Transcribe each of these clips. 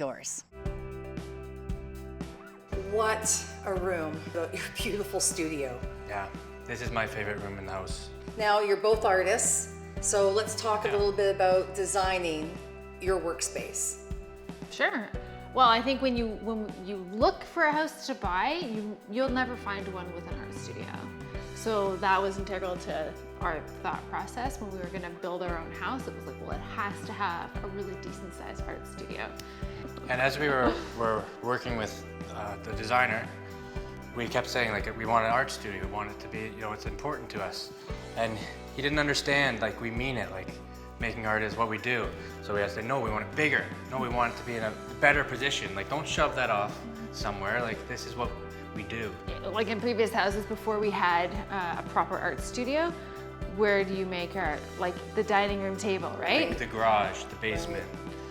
doors. What a room, your beautiful studio. Yeah, this is my favorite room in the house. Now, you're both artists, so let's talk a little bit about designing your workspace. Sure. Well, I think when you look for a house to buy, you'll never find one with an art studio. So that was integral to our thought process when we were going to build our own house. It was like, well, it has to have a really decent sized art studio. And as we were working with the designer, we kept saying, like, we want an art studio. We want it to be, you know, it's important to us. And he didn't understand, like, we mean it, like, making art is what we do. So we had to say, no, we want it bigger. No, we want it to be in a better position. Like, don't shove that off somewhere. Like, this is what we do. Like in previous houses before we had a proper art studio, where do you make art? Like the dining room table, right? Like the garage, the basement.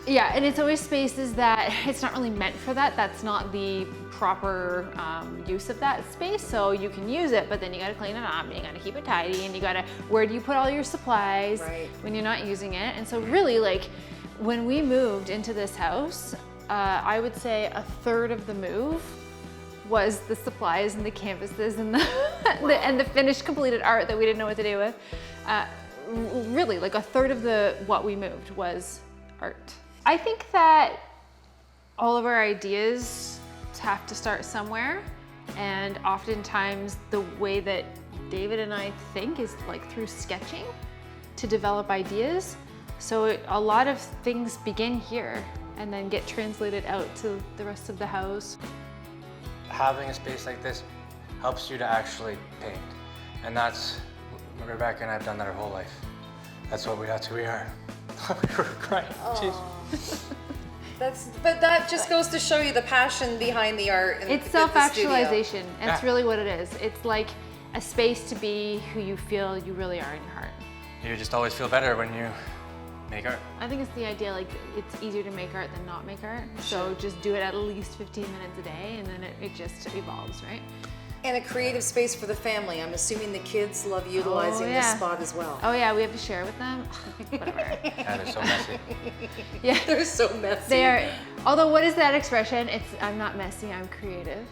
Yeah, and it's always spaces that it's not really meant for that. That's not the proper use of that space. So you can use it, but then you gotta clean it up and you gotta keep it tidy and you gotta, where do you put all your supplies when you're not using it? And so really, like, when we moved into this house, I would say a third of the move was the supplies and the canvases and the finished completed art that we didn't know what to do with. Really, like a third of what we moved was art. I think that all of our ideas have to start somewhere, and oftentimes the way that David and I think is like through sketching to develop ideas. So a lot of things begin here and then get translated out to the rest of the house. Having a space like this helps you to actually paint. And that's, Rebecca and I have done that our whole life. That's what we are. We were crying, jeez. But that just goes to show you the passion behind the art. And it's the self-actualization. studio. That's really what it is. It's like a space to be who you feel you really are in your heart. You just always feel better when you make art. I think it's the idea, like, it's easier to make art than not make art. So just do it at least 15 minutes a day, and then it just evolves, right? And a creative space for the family. I'm assuming the kids love utilizing this spot as well. Oh yeah, we have to share with them. Whatever. Yeah, they're so messy. Yeah. They're so messy. They are. Although, what is that expression? It's, I'm not messy, I'm creative.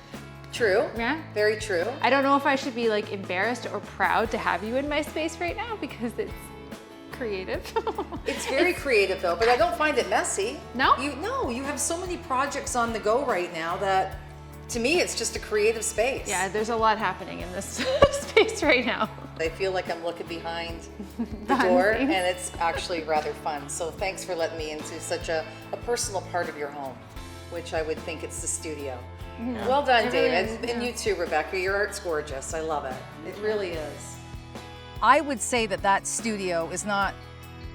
True. Yeah. Very true. I don't know if I should be like embarrassed or proud to have you in my space right now because it's creative. It's very creative though, but I don't find it messy. No? You have so many projects on the go right now that, to me, it's just a creative space. Yeah, there's a lot happening in this space right now. I feel like I'm looking behind the door, and it's actually rather fun. So thanks for letting me into such a personal part of your home, which I would think it's the studio. Yeah. Well done, David. And you too, Rebecca. Your art's gorgeous. I love it. It really is. I would say that that studio is not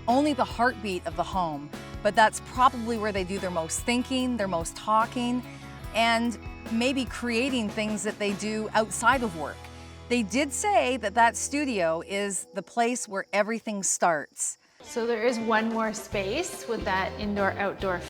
only the heartbeat of the home, but that's probably where they do their most thinking, their most talking, and maybe creating things that they do outside of work. They did say that that studio is the place where everything starts. So there is one more space with that indoor-outdoor